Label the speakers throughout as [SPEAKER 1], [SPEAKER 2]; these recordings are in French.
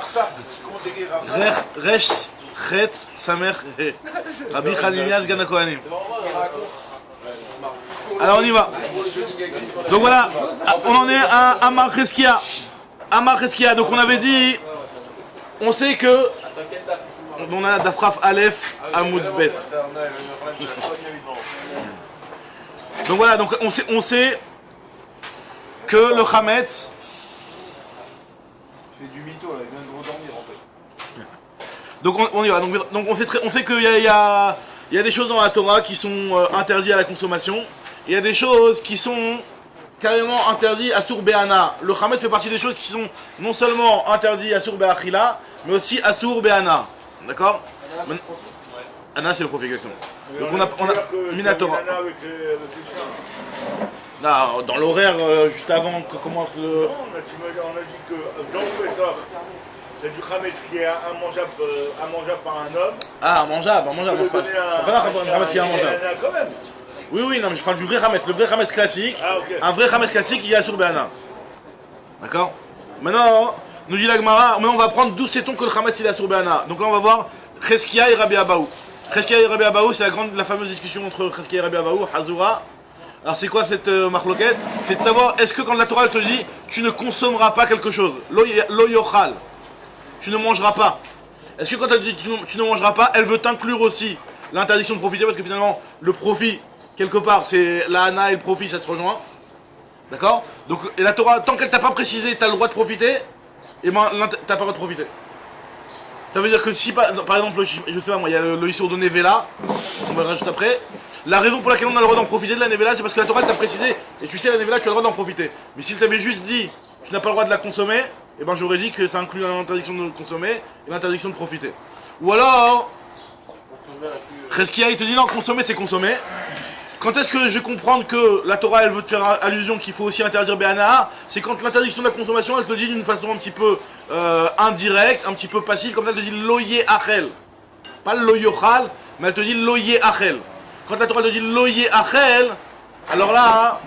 [SPEAKER 1] Barça. Comment t'écris Barça?
[SPEAKER 2] Resh, Chet, Samer, Rabbi Haninias, Gana Kohanim. Alors on y va. Donc voilà, on en est à Amar Cheskia. Amar Cheskia, donc on avait dit, on sait que, on a Dafraf Aleph, Amoud Bet. Donc voilà, donc on sait que le Chametz.
[SPEAKER 1] Il fait du mytho là, il vient de redormir en fait.
[SPEAKER 2] Donc on y va. Donc on sait qu'il y a des choses dans la Torah qui sont interdites à la consommation. Il y a des choses qui sont carrément interdites à Sour Be'ana. Le Chametz fait partie des choses qui sont non seulement interdites à Sour Be'achila, mais aussi à Sour Be'ana. D'accord? Anna, c'est le profil exactement. Donc on a Minatora. Là, dans l'horaire juste avant que commence le.
[SPEAKER 3] Non, on a dit que dans le Pétor, c'est du Chametz qui est immangeable par un homme.
[SPEAKER 2] Ah, mangeable. Je ne parle pas d'un Chametz qui est immangeable.
[SPEAKER 3] Il y en a quand même.
[SPEAKER 2] Oui, non, mais je parle du vrai Chametz. Le vrai Chametz classique.
[SPEAKER 3] Ah, okay.
[SPEAKER 2] Un vrai Chametz classique, il y a sur Béana. D'accord? Maintenant, nous dit la Gemara, maintenant on va prendre d'où sait-on que le Chametz il est sur Béana. Donc là, on va voir Cheskia et Rabbi Abaou. Cheskia et Rabbi Abaou, c'est la fameuse discussion entre Cheskia et Rabbi Abaou, Hazura. Alors c'est quoi cette marloquette? C'est de savoir, est-ce que quand la Torah te dit, tu ne consommeras pas quelque chose, lo yochal, tu ne mangeras pas. Est-ce que quand elle dit tu ne mangeras pas, elle veut t'inclure aussi l'interdiction de profiter, parce que finalement, le profit, quelque part, c'est la hana et le profit, ça se rejoint. D'accord? Donc et la Torah, tant qu'elle t'a pas précisé, tu as le droit de profiter, et ben t'as pas le droit de profiter. Ça veut dire que si, par exemple, je sais pas moi, il y a le Issour de Nevela, on verra juste après. La raison pour laquelle on a le droit d'en profiter de la Nevela, c'est parce que la Torah t'a précisé, et tu sais, la Nevela, tu as le droit d'en profiter. Mais s'il t'avait juste dit, tu n'as pas le droit de la consommer, et ben j'aurais dit que ça inclut l'interdiction de consommer et l'interdiction de profiter. Ou alors, Cheskia, il te dit non, consommer c'est consommer. Quand est-ce que je vais comprendre que la Torah, elle veut te faire allusion qu'il faut aussi interdire Béana? C'est quand l'interdiction de la consommation, elle te dit d'une façon un petit peu indirecte, un petit peu passive, comme ça, elle te dit loyer achel. Pas loyochal, mais elle te dit loyer achel. Quand la Torah te dit loyer achel, alors là...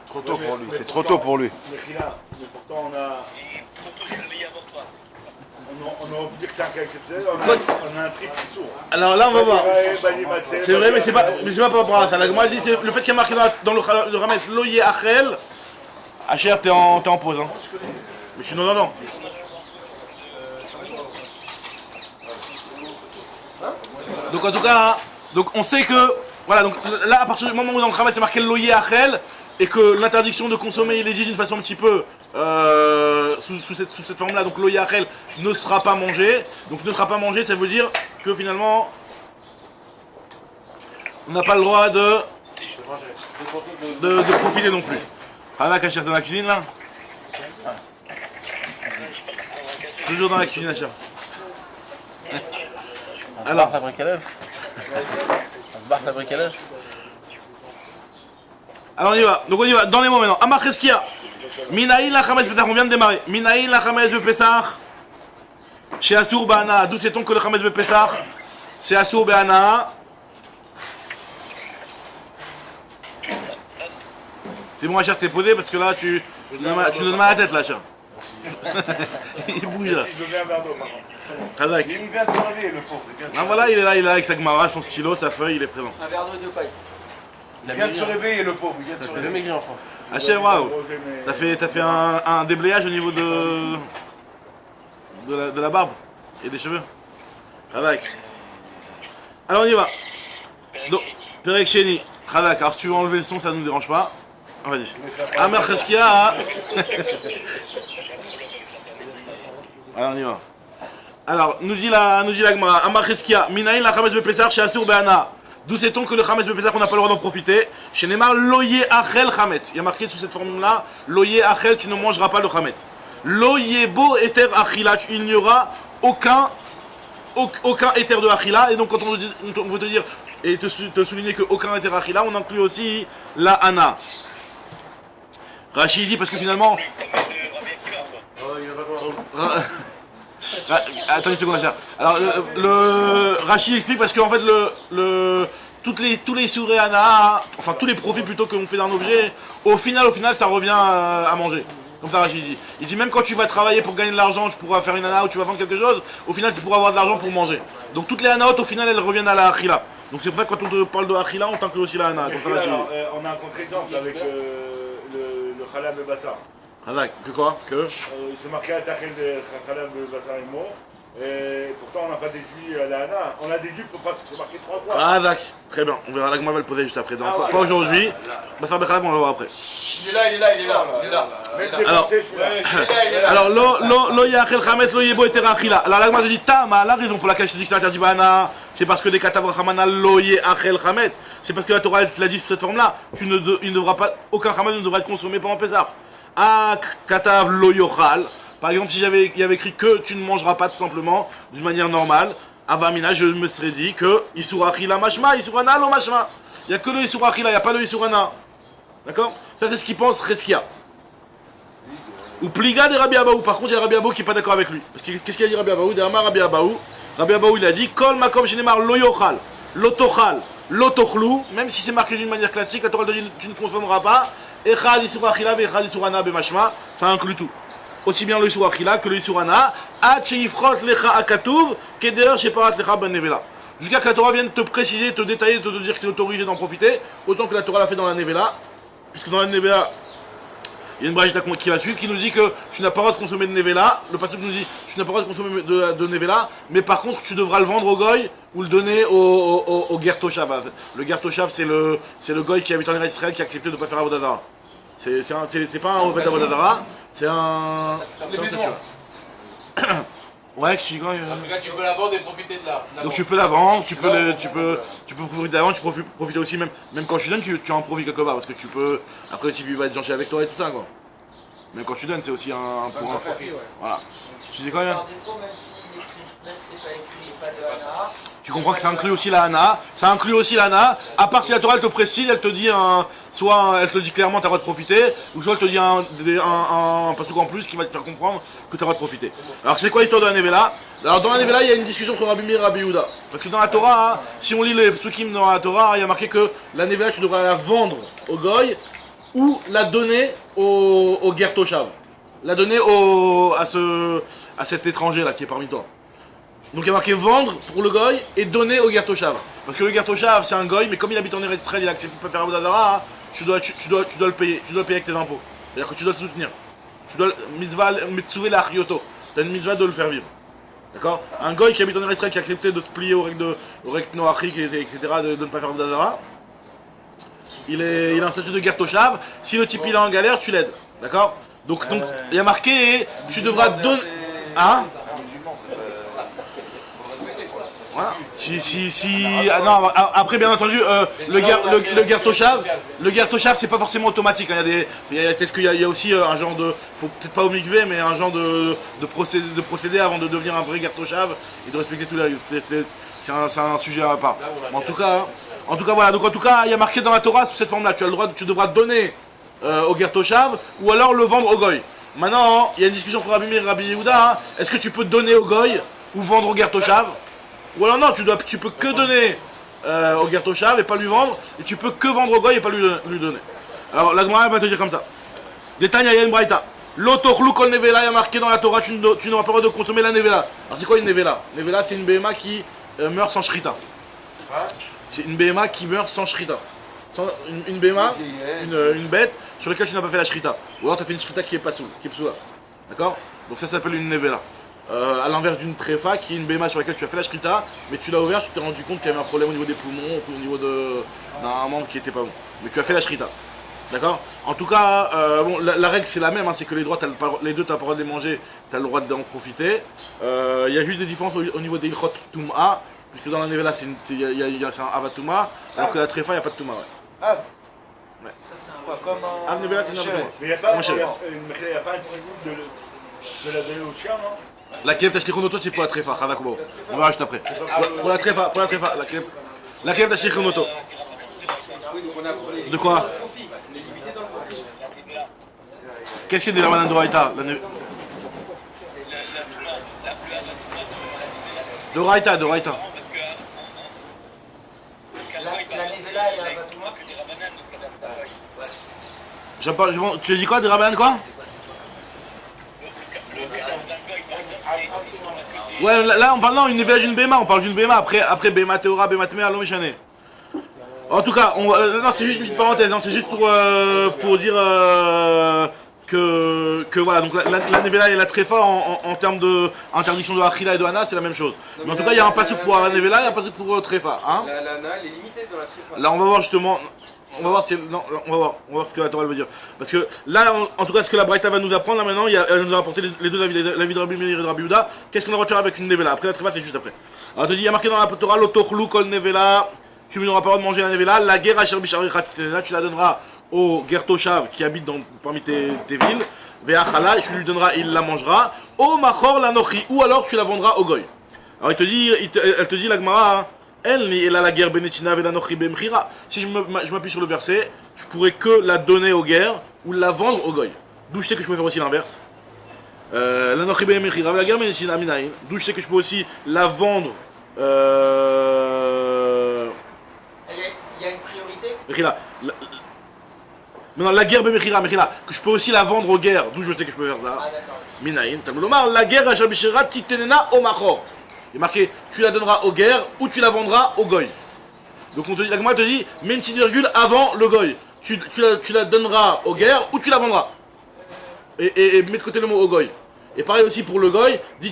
[SPEAKER 1] Trop tôt pour lui, c'est trop tôt pour lui.
[SPEAKER 3] Mais pourtant on a envie de dire que c'est un cas exceptionnel, on a un triple sourd.
[SPEAKER 2] Alors là on va voir. C'est vrai, mais c'est pas par rapport à ça. La Gemara dit le fait qu'il y a marqué dans le Rametz loyer achel, Hacher, t'es en pause. Hein. Mais je suis non. Donc en tout cas, donc on sait que, voilà, donc là à partir du moment où dans le Rametz c'est marqué loyer achel, et que l'interdiction de consommer il est dit d'une façon un petit peu sous cette forme-là, donc lo yachel ne sera pas mangé. Donc ne sera pas mangé, ça veut dire que finalement on n'a pas le droit de profiter non plus. Ah là, Kacher, dans la cuisine là. Toujours dans la cuisine, Hacher. Alors, alors on y va, donc on y va, dans les mots maintenant. Amar Cheskia, Minaïn la Chametz Pesach, on vient de démarrer. Minaïn la Chametz Pesach, chez Assour Be'ana. D'où sait-on que le Chametz Pesach, c'est Assour Be'ana? C'est bon, Hacher, t'es posé parce que là, tu donnes mal à la tête, là, Hacher. Il bouge là.
[SPEAKER 3] Il veut un verre d'eau, par contre.
[SPEAKER 1] Il vient de se réveiller, le pauvre.
[SPEAKER 2] Ah voilà, il est là avec sa Gemara, son stylo, sa feuille, il est présent.
[SPEAKER 4] Un verre d'eau et deux pailles.
[SPEAKER 1] Il vient de se réveiller, le pauvre. Il vient de se réveiller.
[SPEAKER 4] maigri en France.
[SPEAKER 2] Hacher, waouh, t'as fait un déblayage au niveau de la barbe et des cheveux. Khadak. Alors on y va. Donc, Perek Sheni. Khadak, alors si tu veux enlever le son, ça ne nous dérange pas. Ah, vas-y. Amar Cheskia. Alors on y va. Alors, nous dit la Gemara, Amar Cheskia, Minaïn la Chametz Pesach chez Assour Be'ana. D'où sait-on que le Chametz Pesach, on n'a pas le droit d'en profiter? Chez Neymar, Loyer Achel Chametz. Il y a marqué sous cette formule-là, Loyer Achel, tu ne mangeras pas le Chametz. Loyer Bo Eter Achila, il n'y aura aucun éther de Achila. Et donc, quand on veut te dire et te souligner qu'aucun éther Achila, on inclut aussi la Hana. Rachid dit parce que finalement. Attends une seconde, alors le Rachid explique parce qu'en fait tous les souréana, enfin tous les profits plutôt qu'on fait d'un objet, au final ça revient à manger. Comme ça, Rachid dit. Il dit même quand tu vas travailler pour gagner de l'argent, tu pourras faire une ana ou tu vas vendre quelque chose, au final, tu pourras avoir de l'argent pour manger. Donc toutes les anaot, au final, elles reviennent à la achila. Donc c'est pour ça que quand on te parle de achila, on t'inclut aussi la ana. Comme ça, Rachid dit.
[SPEAKER 3] On a un contre-exemple avec le Khalab et Bassar.
[SPEAKER 2] Ah, que quoi que
[SPEAKER 3] C'est marqué à Tachel de Khalab et Bassar et Mo. Et pourtant, on n'a pas déduit la Hana. On a déduit parce que c'est marqué 3 fois.
[SPEAKER 2] Ah, d'accord. Très bien. On verra. La Gemara va le poser juste après. Donc, pas aujourd'hui. Bassar Bechalab, on va le voir après.
[SPEAKER 4] Il est là, il est là, il est là. Il est là.
[SPEAKER 2] Alors, lo yachel chametz lo yebo etera achila. Alors, la Gemara te dit, Tama, la raison pour laquelle je te dis que c'est interdit bana, c'est parce que des katav chamana lo yachel chametz. C'est parce que la Torah, elle te l'a dit sous cette forme-là. Il ne devra pas, aucun chametz ne devra être consommé pendant Pessah. Ah, katav lo yochal. Par exemple, si il y avait écrit que tu ne mangeras pas tout simplement, d'une manière normale, Avamina, je me serais dit que Isura Achila Mashma, Isurana lo Mashma. Il n'y a que le Isura Achila, il n'y a pas le Isurana. D'accord? Ça, c'est ce qu'il pense Reskia. Ou Pliga de Rabbi Abaou. Par contre, il y a Rabbi Abaou qui n'est pas d'accord avec lui. Parce que qu'est-ce qu'il a dit Rabbi Abaou? Derrière Rabbi Abaou. Rabbi Abaou, il a dit Kol Makom Shenemar lo yochal, lo tochal, lo tochlou. Même si c'est marqué d'une manière classique, la Torah te dit tu ne consommeras pas. Echad Isura Achila, Echad Isurana be Mashma. Ça inclut tout. Aussi bien le Isur Achila que le Isur Ana, lecha akatuv, keder sheparat lecha ben nevela. Jusqu'à que la Torah vienne te préciser, te détailler, te dire que c'est autorisé d'en profiter, autant que la Torah l'a fait dans la nevela, puisque dans la nevela, il y a une brachita qui va suivre, qui nous dit que tu n'as pas le droit de consommer de nevela, le pasteur nous dit tu n'as pas le droit de consommer de nevela, mais par contre tu devras le vendre au goy ou le donner au gertoshav. Le gertoshav c'est le goy qui habite en Israël qui a accepté de ne pas faire avodazara. C'est pas un Oved Avodazara, c'est un. Ouais, tu dis quoi?
[SPEAKER 4] En tout cas, tu peux la vendre et profiter de là.
[SPEAKER 2] Donc tu peux la vendre, tu peux profiter de la vente, tu peux profiter aussi, même quand tu donnes, tu en profites quelque part, parce que tu peux. Après, le type il va être gentil avec toi et tout ça, quoi. Même quand tu donnes, c'est aussi un pour un profit. Voilà. Tu dis quoi, Yann?
[SPEAKER 5] Par défaut, même si c'est pas écrit, pas de Hana.
[SPEAKER 2] Tu comprends que ça inclut aussi la Hana, ça inclut aussi la Hana, à part si la Torah elle te précise, elle te dit soit elle te dit clairement tu as le droit de profiter, ou soit elle te dit un parce qu'en plus qui va te faire comprendre que tu as le droit de profiter. Alors c'est quoi l'histoire de la Nevela? Alors dans la Nevela il y a une discussion entre Rabbi Meir et Rabbi Yehuda. Parce que dans la Torah, hein, si on lit les psukim dans la Torah, il y a marqué que la Nevela tu devrais la vendre au goy ou la donner au gertoshav. La donner à cet étranger là qui est parmi toi. Donc il y a marqué vendre pour le goy et donner au gertoshav. Parce que le gertoshav c'est un goy, mais comme il habite en Israël, il a accepté de pas faire Avodazara, hein, tu dois le payer. Tu dois le payer avec tes impôts. C'est-à-dire que tu dois le soutenir. Tu dois mitzvah mitzuvé la achioto. Tu as une mitzvah de le faire vivre. D'accord? Un goy qui habite en Israël, qui a accepté de se plier aux règles noachriques, etc., de ne pas faire Avodazara, il a un statut de gertoshav. Si le type il est en galère, tu l'aides. D'accord? Donc il y a marqué, tu devras donner. Hein? Voilà. Ah non, après bien entendu, le gertoshav c'est pas forcément automatique. Hein. Peut-être qu'il y a aussi un genre de, faut peut-être pas au mikvé, mais un genre de procédé avant de devenir un vrai gertoshav et de respecter tout les règles. C'est un sujet à part. En tout cas voilà. Donc en tout cas, il y a marqué dans la Torah sous cette forme-là. Tu devras donner au gertoshav ou alors le vendre au goy. Maintenant, il y a une discussion entre Rabbi Meir et Rabbi Yehuda. Hein. Est-ce que tu peux donner au goy ou vendre au gertoshav? Ou alors non, tu peux que donner au gertoshav et pas lui vendre, et tu peux que vendre au goy et pas lui donner. Alors la Gemara va te dire comme ça. Détail, il y a une braïta. L'otochlou kol nevela, il y a marqué dans la Torah, tu n'auras pas le droit de consommer la nevela. Alors c'est quoi une nevela? Nevela c'est une BMA qui meurt sans shrita. C'est une BMA qui meurt sans shrita. Une BMA, une bête sur laquelle tu n'as pas fait la shrita. Ou alors tu as fait une shrita qui est pas soula. D'accord? Donc ça s'appelle une nevela. À l'inverse d'une tréfa qui est une béma sur laquelle tu as fait la shrita, mais tu l'as ouvert, tu t'es rendu compte qu'il y avait un problème au niveau des poumons, au niveau d'un membre qui était pas bon. Mais tu as fait la shrita. D'accord? En tout cas, bon, la règle c'est la même, hein, c'est que les deux tu n'as pas le droit de les manger, tu as le droit d'en profiter. Il y a juste des différences au niveau des ilchot tum'a, puisque dans la nevela c'est un avatuma, alors que la tréfa il n'y a pas de tum'a. Ouais.
[SPEAKER 5] Ça c'est un comme
[SPEAKER 2] un. Nevela c'est une avatuma.
[SPEAKER 3] Mais il n'y a pas un sigout de la donner au chien, non?
[SPEAKER 2] La kev tashlichonoto c'est pour la tréfa, on va juste après. Pour la tréfa, la kev tashlichonoto. De quoi? Qu'est-ce qu'il y a de la banane d'Oraïta? D'Oraïta.
[SPEAKER 5] La nevela et la vatuma.
[SPEAKER 2] Tu as dit quoi? Des rabanan quoi? Ouais, là on parle non, une Nevela d'une Béma, on parle d'une Béma, après Béma Théora, Béma Tmea, l'homme échané. En tout cas, non, c'est juste une petite parenthèse, non, c'est juste pour dire que voilà, donc la Nevela et la Tréfa en termes d'interdiction de Achila et de Hana, c'est la même chose. Mais en tout cas, il y a un passouk pour la Nevela et un passouk pour Tréfa. Hein.
[SPEAKER 6] La Hana, elle est limitée dans la Tréfa.
[SPEAKER 2] Là, on va voir justement. On va voir ce que la Torah veut dire. Parce que là, en tout cas, ce que la Braïta va nous apprendre, là maintenant, elle nous a apporté les deux avis, l'avis de Rabbi Meir et de Rabbi Yehuda. Qu'est-ce qu'on a retenu avec une Nevela? Après la Tréfa, c'est juste après. Alors, il te dit, il y a marqué dans la Torah, l'Otochlou kol Nevela, tu n'auras pas le droit de manger la Nevela, la guerre Asher Bisharichat, tu la donneras au Gertoshav qui habite parmi tes villes, Ve'achala, tu lui donneras, il la mangera, au Machor la Nochi, ou alors tu la vendras au Goy. Alors, elle te dit, la Gemara, elle est la guerre Benetina Velanochi Bemchira. Si je m'appuie sur le verset, je pourrais que la donner aux guerres ou la vendre au Goy. D'où je sais que je peux faire aussi l'inverse. Lanochi Bemchira, la guerre Benetina Minaïn. D'où je sais que je peux aussi la vendre.
[SPEAKER 5] Il y a une priorité.
[SPEAKER 2] Mechila. Maintenant, la guerre Bemchira, Mechila, que je peux aussi la vendre aux guerres. D'où je sais que je peux faire ça.
[SPEAKER 5] Ah d'accord.
[SPEAKER 2] Minaïn. Talmud Omar, la guerre Ashabishira Titenena Omachor. Il est marqué, tu la donneras aux guerres ou tu la vendras au Goy. Donc on te dit, la Gemara te dit, mets une petite virgule avant le Goy. Tu la donneras aux guerres ou tu la vendras. Et mets de côté le mot au Goy. Et pareil aussi pour le Goy, dis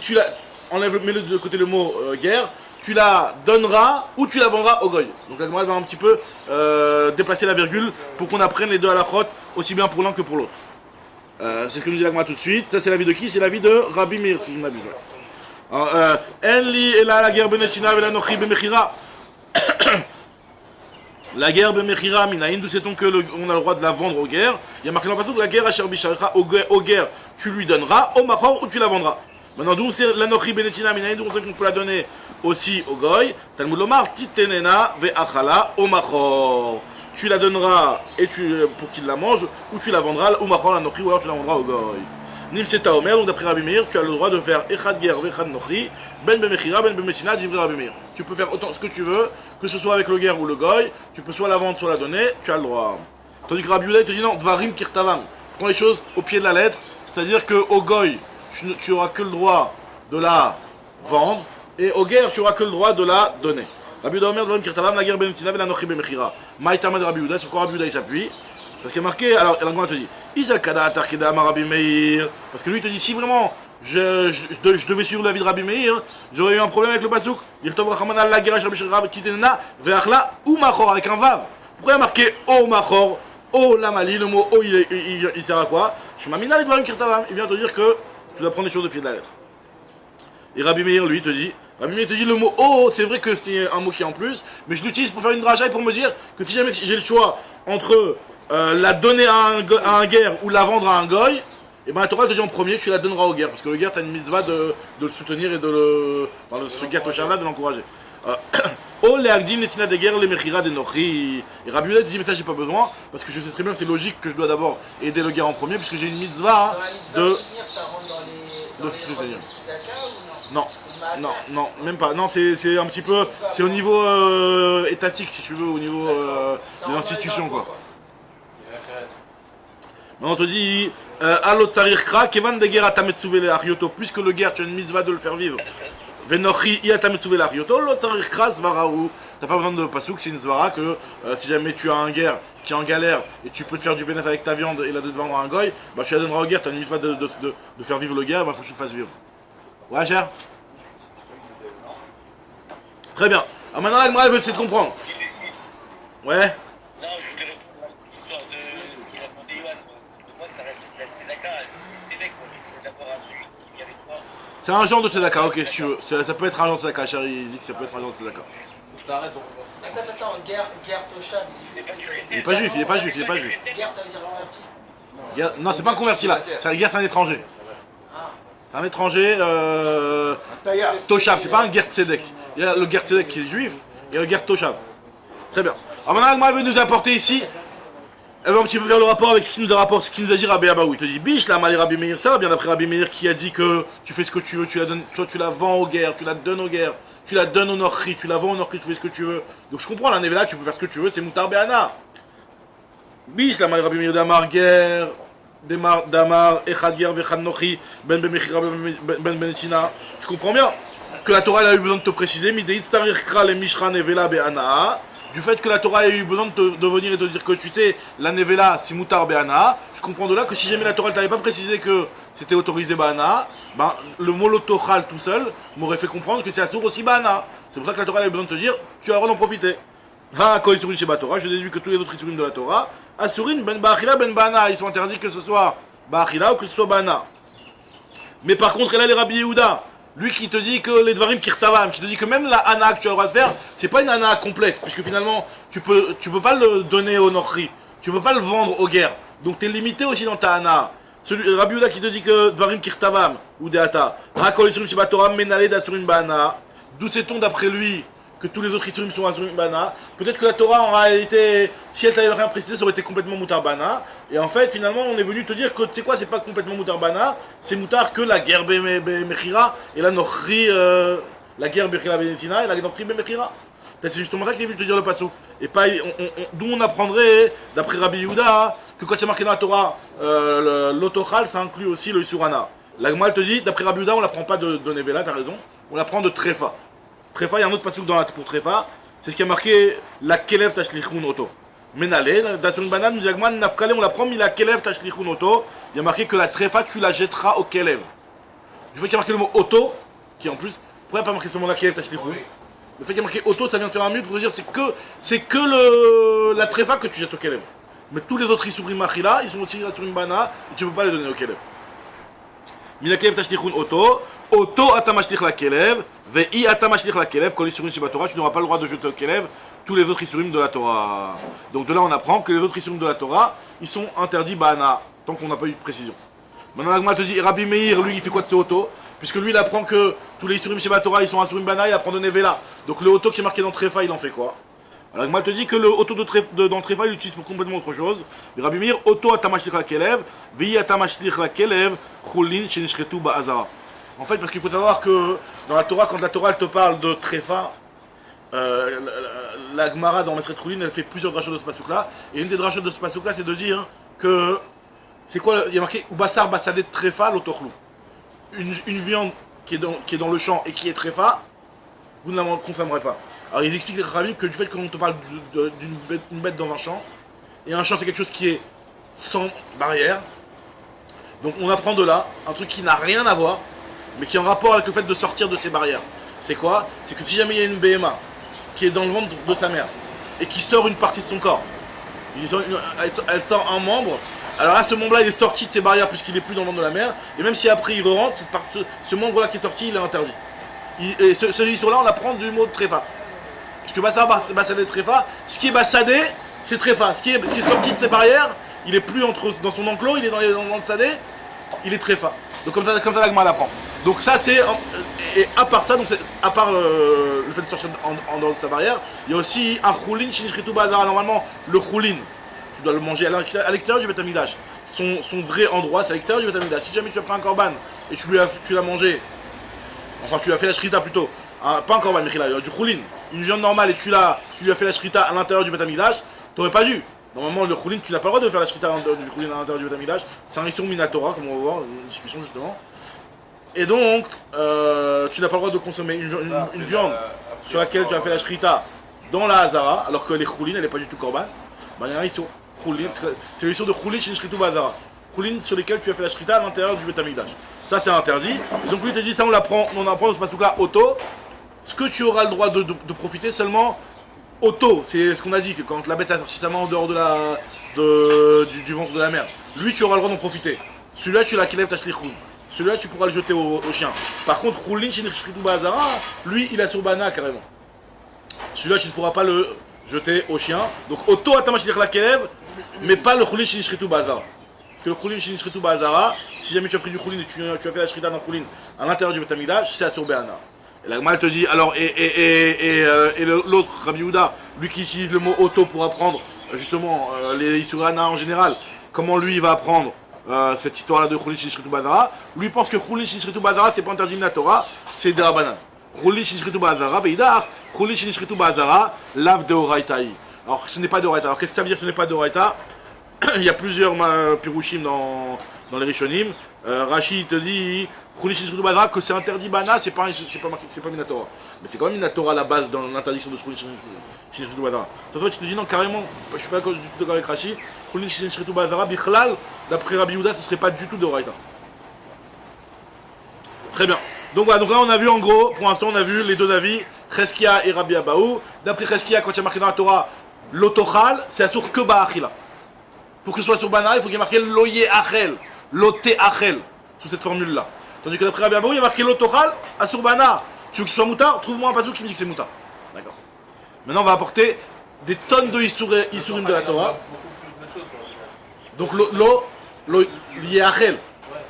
[SPEAKER 2] mets-le de côté le mot guerre, tu la donneras ou tu la vendras au Goy. Donc la Gemara va un petit peu déplacer la virgule pour qu'on apprenne les deux à la chote, aussi bien pour l'un que pour l'autre. C'est ce que nous dit la Gemara tout de suite. Ça c'est l'avis de qui? C'est l'avis de Rabbi Meir, si je ne m'abuse. Enli et la guerre Benetina et la Nochi Bemechira. La guerre Bemechira, Minaïn, d'où sait-on qu'on a le droit de la vendre aux guerres? Il y a marqué dans le passage de la guerre Asher Bisharcha, aux guerres, tu lui donneras, au Machor ou tu la vendras. Maintenant, d'où c'est la Nochi Benetina, Minaïn, d'où on sait qu'on peut la donner aussi au Goy. Talmud Lomar, Titenena ve'achala au Machor. Tu la donneras pour qu'il la mange, ou tu la vendras au Machor la Nochi, ou alors tu la vendras au Goy. Nimseta Omer, donc d'après Rabbi Meir, tu as le droit de faire Echad Ger Vechad Nochri, Ben Bemechira, Ben Bemetina, d'ivrei Rabbi Meir. Tu peux faire autant ce que tu veux, que ce soit avec le guerre ou le goy, tu peux soit la vendre, soit la donner, tu as le droit. Tandis que Rabbi Yehuda te dit non, Dvarim Kirtavam. Prends les choses au pied de la lettre, c'est-à-dire qu'au goy, tu auras que le droit de la vendre, et au guerre, tu auras que le droit de la donner. Rabbi Yehuda Omer, Dvarim Kirtavam, la guerre Benetina, la Nochri Bemechira. Maïtama de Rabbi Yehuda, sur quoi Rabbi Yehuda il s'appuie? Parce qu'il est marqué, alors la te dit, parce que lui il te dit, si vraiment je devais suivre l'avis de Rabbi Meir, j'aurais eu un problème avec le pasouk. Avec un vav. Pourquoi il a marqué O Machor, O Lamali, le mot O il sert à quoi? Il vient te dire que tu dois prendre les choses au pied de la lettre. Et Rabbi Meir lui te dit, le mot O, c'est vrai que c'est un mot qui est en plus, mais je l'utilise pour faire une dracha et pour me dire que si jamais j'ai le choix entre la donner à un guerre ou la vendre à un goy, et ben la Torah te dit en premier, tu la donneras au guerre, parce que le guerre, tu as une mitzvah de le soutenir et ce guerre Toshav là, de l'encourager. Oh, les Agdim, les Tina des guerres, les Mechira des Nochi. Et Rabbi Yehuda te dit, mais ça, j'ai pas besoin, parce que je sais très bien que c'est logique que je dois d'abord aider le guerre en premier, puisque j'ai une mitzvah
[SPEAKER 5] Dans la mitzvah de soutenir, ça rentre dans les revenus de Tzedaka ou non?
[SPEAKER 2] Non, même pas. Non, c'est un petit peu, c'est au niveau étatique, si tu veux, au niveau de l'institution, quoi. Mais on te dit, Alot Tsarir Kra, Kevan de Guerre Atametsuve Arioto, puisque le guerre, tu as une mitzvah de le faire vivre. Venochi Iatametsuve Arioto, Lot Tsarir Kra, Svaraou. T'as pas besoin de pasouk, c'est une svara que si jamais tu as un guerre qui est en galère et tu peux te faire du bénéfice avec ta viande et la de vendre à un goy, bah tu la donneras au guerre, tu as une mitzvah de faire vivre le guerre, bah faut que tu le fasses vivre. Ouais, cher? Très bien. Alors maintenant, la Gemara veut essayer de comprendre. Ouais?
[SPEAKER 7] Non, je voulais répondre à l'histoire de ce qu'il répondait Yoann. Pour moi, ça reste de la tzedaka. C'est vrai qu'on dit d'abord à celui qui vient avec toi.
[SPEAKER 2] C'est un genre de tzedaka, ok, si tu veux. Ça peut être un genre de tzedaka, Charlie, il dit que ça peut être un genre de tzedaka.
[SPEAKER 4] T'as raison.
[SPEAKER 5] Attends, guerre Toshav,
[SPEAKER 7] C'est pas du juif.
[SPEAKER 2] Il est pas juif, il est pas juif, il est pas juif.
[SPEAKER 5] Guerre, ça veut dire converti.
[SPEAKER 2] Non, c'est pas un converti là. C'est un étranger. C'est un étranger, Toshav, c'est pas un guerre tzedek. Il y a le guerre tzedek qui est juif, et il y a le guerre Toshav. Très bien. Alors maintenant, Agma veut nous apporter ici, elle va un petit peu faire le rapport avec ce qui nous a dit Rabbi Abaou. Il te dit, biche, là, Rabbi Meir, ça va bien après Rabbi Meir qui a dit que tu fais ce que tu veux, tu la donnes, toi tu la vends aux guerres, tu la donnes aux guerres, tu la donnes au Nochri, tu la vends au Nochri, tu fais ce que tu veux. Donc je comprends, la Nevela, tu peux faire ce que tu veux, c'est Moutar Be'ana. Biche, là, Rabbi Meir, Damar, guerre, Damar, Echad, guerre, Vechad, Nochri, Ben Bemechira, Ben Benetina. Tu comprends bien? que la Torah elle a eu besoin de te préciser, du fait que la Torah a eu besoin de venir et de dire que tu sais, la nevela, c'est mutar be'ana, je comprends de là que si jamais la Torah ne t'avait pas précisé que c'était autorisé ba'ana, ben, le mot lotochal tout seul m'aurait fait comprendre que c'est assour aussi ba'ana. C'est pour ça que la Torah a eu besoin de te dire, tu as le droit d'en profiter. Ha, kol isurin sheba Torah, je déduis que tous les autres isurim de la Torah, asurin ben ba'achila ben ba'ana, ils sont interdits que ce soit ba'achila ou que ce soit ba'ana. Mais par contre, là, les Rabbi Yehuda, lui qui te dit que les dvarim kirtavam, qui te dit que même la ana que tu as le droit de faire, c'est pas une ana complète, puisque finalement, tu peux pas le donner au nochri, tu peux pas le vendre aux guerres. Donc tu es limité aussi dans ta ana. Rabbi Yehuda qui te dit que dvarim kirtavam, ou deata, hakol isurim sheba Torah, menale d'asurim ba'ana, d'où sait-on d'après lui que tous les autres isurim sont asurim ba'ana? Peut-être que la Torah en réalité, si elle t'avait rien précisé, ça aurait été complètement mutar ba'ana. Et en fait, finalement, on est venu te dire que tu sais quoi, c'est pas complètement mutar ba'ana, c'est mutar que la guerre mechira et la nochri, la guerre bechira benetina et la nochri mechira. Peut-être c'est justement ça qu'il est venu te dire le passou. Et pas, d'où on apprendrait, d'après Rabbi Yehuda, que quand c'est marqué dans la Torah, l'autochal, ça inclut aussi le isurana. L'Agmal te dit, d'après Rabbi Yehuda, on l'apprend pas de nevela, t'as raison, on l'apprend de trefa. Trefa, il y a un autre passage dans la pour trefa, c'est ce qui a marqué la kelev tashlichun oto. Menale, dans une banane, nous agman nafkale, on l'apprend, mais la kelev tashlichun oto, il y a marqué que la trefa, tu la jetteras au kelev. Du fait qu'il y a marqué le mot oto, qui en plus, pourquoi pas marqué seulement la kelev tashlichun? Le fait qu'il y a marqué oto, ça vient de faire un mute pour dire c'est que la trefa que tu jettes au kelev. Mais tous les autres isurim achila, ils sont aussi isurim bana, et tu ne peux pas les donner au kelev. Mina kelev tashlichun oto. Oto atamashlich la kelev, vei atamashlich la kelev, kol isurim sheba Torah, tu n'auras pas le droit de jeter au kelev tous les autres isurim de la Torah. Donc de là on apprend que les autres isurim de la Torah, ils sont interdits ba'ana, tant qu'on n'a pas eu de précision. Maintenant l'agma te dit, Rabbi Meir, lui il fait quoi de ce oto? Puisque lui il apprend que tous les isurim sheba Torah, ils sont isurim ba'ana, il apprend de nevela. Donc le oto qui est marqué dans Trefa, il en fait quoi? Alors l'agma te dit que le oto dans Trefa, il l'utilise pour complètement autre chose. Mais Rabbi Meir, oto atamashlich la kelev, vei atamashlich la kelev, chulin shenishchetu ba'azara. En fait, parce qu'il faut savoir que dans la Torah, quand la Torah elle te parle de Trefa, la Gemara dans Masret Choulin, elle fait plusieurs drachot de ce pasuk-là. Et une des drachot de ce pasuk-là, c'est de dire que c'est quoi? Il y a marqué Ubassar Bassadé Trefa l'otochlou. Une viande qui est dans le champ et qui est Trefa, vous ne la consommerez pas. Alors ils expliquent les rabbins que du fait qu'on te parle d'une bête dans un champ, et un champ c'est quelque chose qui est sans barrière. Donc on apprend de là un truc qui n'a rien à voir, mais qui est en rapport avec le fait de sortir de ces barrières. C'est quoi? C'est que si jamais il y a une BMA qui est dans le ventre de sa mère et qui sort une partie de son corps, elle sort un membre, alors là ce membre-là il est sorti de ses barrières puisqu'il n'est plus dans le ventre de la mère, et même si après il rentre, ce membre-là qui est sorti, il est interdit. Et ce histoire-là on apprend du mot de Trefa. Parce que Bassadé Trefa, ce qui est Bassadé, c'est Trefa. Ce qui est sorti de ses barrières, il est plus dans son enclos, il est dans le Sadé, il est Trefa. Donc comme ça la Gemara l'apprend. Donc ça c'est, et à part ça, donc à part le fait de sortir en dehors de sa barrière, il y a aussi un choulin shinishritu ba'azara. Normalement le choulin, tu dois le manger à l'extérieur du Beth Amikdash. Son vrai endroit c'est à l'extérieur du Beth Amikdash. Si jamais tu as pris un korban et tu l'as mangé, enfin tu lui as fait la shrita plutôt, pas un korban mais du choulin, une viande normale et tu lui as fait la shrita à l'intérieur du Beth Amikdash, tu n'aurais pas dû. Normalement, le choulin, tu n'as pas le droit de faire la shrita du choulin à l'intérieur du Beth Amikdash. C'est un issur minatora, comme on va voir, une discussion justement. Et donc, tu n'as pas le droit de consommer une viande sur laquelle tu as fait la shrita dans la Hazara, alors que les choulin, elle n'est pas du tout korban. Ben, il y a un issur choulin, c'est l'issur de choulin chez Shritu Hazara. Choulin sur lesquels tu as fait la shrita à l'intérieur du Beth Amikdash. Ça, c'est interdit. Et donc, lui, il te dit, ça, on apprend dans ce pasuk-là, auto. Ce que tu auras le droit de profiter seulement. Auto, c'est ce qu'on a dit, que quand la bête a sorti sa main en dehors du ventre de la mer, lui tu auras le droit d'en profiter. Celui-là tu l'as kelev tashlichun. Celui-là tu pourras le jeter au chien. Par contre, choulin shinishritu ba'azara, lui il a sur bana carrément. Celui-là tu ne pourras pas le jeter au chien. Donc auto atamashlich la kelev, mais pas le choulin shinishritu ba'azara. Parce que le choulin shinishritu ba'azara, si jamais tu as pris du choulin et tu as fait la shrita dans le choulin à l'intérieur du Beth Amikdash, c'est sur bana. Et la Gemara te dit, alors, et l'autre, Rabbi Yehuda, lui qui utilise le mot auto pour apprendre, justement, les Isurana en général, comment lui il va apprendre cette histoire-là de Choulin Shinishritu Ba'azara, lui pense que Choulin Shinishritu Ba'azara, c'est pas interdit de la Torah, c'est de Rabbanan. Choulin Shinishritu Ba'azara, veidach, Choulin Shinishritu Ba'azara, lave de Horaïtaï. Alors, ce n'est pas de Horaïta. Alors, qu'est-ce que ça veut dire que ce n'est pas de Horaïta? il y a plusieurs pirouchim dans les Rishonim. Rashi te dit que c'est interdit Bana, c'est pas Minatora. Mais c'est quand même Minatora à la base dans l'interdiction de Shritu Badra. Toi tu te dis non, carrément, je suis pas du tout d'accord avec Rashi. Shritu Badra, Bichlal, d'après Rabbi Yehuda, ce serait pas du tout de Horaïta. Très bien. Donc voilà, donc là on a vu en gros, pour l'instant on a vu les deux avis, Cheskia et Rabbi Abaou. D'après Cheskia, quand il y a marqué dans la Torah, l'otochal, c'est assur que Ba'achila. Pour que ce soit sur Bana, il faut qu'il y ait marqué l'oye achel, l'ote achel, sous cette formule-là. Tandis que d'après Rabbi Abaou, il y a marqué l'otochal, assur Bana. Tu veux que ce soit moutar, trouve-moi un pasuk qui me dit que c'est moutar. D'accord. Maintenant on va apporter des tonnes de isurim de la Torah. Donc l'oye achel.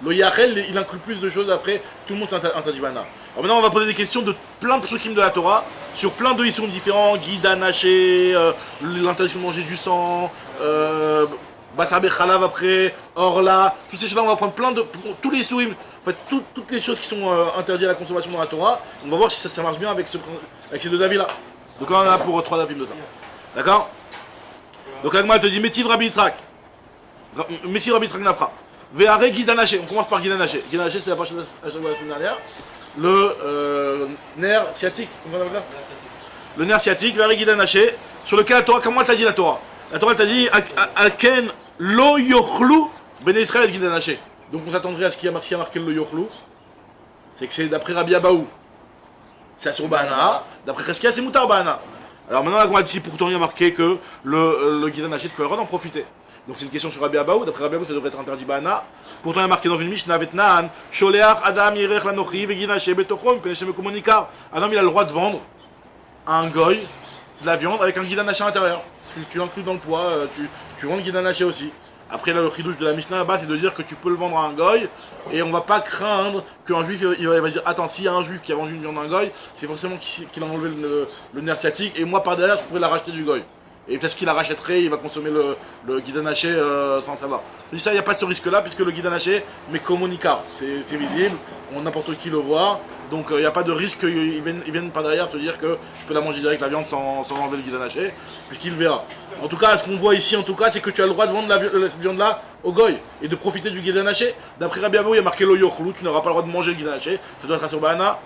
[SPEAKER 2] Le Yachel, il inclut plus de choses après, tout le monde s'interdit Bana. Alors maintenant, on va poser des questions de plein de psukim de la Torah, sur plein de issurim différents, Guida Naché, l'interdiction de manger du sang, Basar Bechalav après, Orla, toutes ces choses-là, on va prendre plein de, tous les issurim, en fait, toutes les choses qui sont interdites à la consommation dans la Torah, on va voir si ça marche bien avec ces deux avis-là. Donc là, on en a pour 3 avis de ça. D'accord? Donc Agma te dit, Métiv Rabbi Yitzhak Nafra. Véaré Guidanaché, on commence par Guidanaché. Guidanaché, c'est la partie de la semaine dernière. Le nerf sciatique, le nerf sciatique, Véaré Guidanaché, sur lequel la Torah, comment elle t'a dit la Torah? La Torah elle t'a dit Alken lo yochlu ben Israël Guidanaché. Donc on s'attendrait à ce qu'il y a marqué le yochlu. C'est que c'est d'après Rabbi Abaou, c'est sur Bana. D'après Cheskia, c'est Moutar Bana. Alors maintenant, la Gemara dit pourtant il y a marqué que le Guidanaché, tu as le droit d'en profiter. Donc c'est une question sur Rabbi Abaou. D'après Rabbi Abaou, ça devrait être interdit Bana. Pourtant, il y a marqué dans une Mishnah Vetnan, Sholeach Adam Yerech Lanochi Veginaché Betochom Peneshem Komonikar. Adam, il a le droit de vendre à un goy de la viande avec un guidanaché à l'intérieur. Tu l'inclus dans le poids, tu vends le guidanaché aussi. Après, là, le chidouche de la Mishnah là-bas, c'est de dire que tu peux le vendre à un goy et on va pas craindre qu'un juif il va dire attends, s'il y a un juif qui a vendu une viande à un goy, c'est forcément qu'il a enlevé le nerf sciatique et moi par derrière, je pourrais la racheter du goy. Et peut-être qu'il la rachèterait, il va consommer le guidanaché sans le savoir. Je dis ça, il n'y a pas ce risque-là, puisque le guidanaché, mais communica, c'est visible, n'importe qui le voit, donc il n'y a pas de risque qu'ils viennent par derrière se dire que je peux la manger direct la viande sans enlever le guidanaché, puisqu'il verra. En tout cas, ce qu'on voit ici, en tout cas, c'est que tu as le droit de vendre cette viande-là au goy et de profiter du guidanaché. D'après Rabbi Abaou, il y a marqué lo yochlu, tu n'auras pas le droit de manger le guidanaché, ça doit être sur Bahana.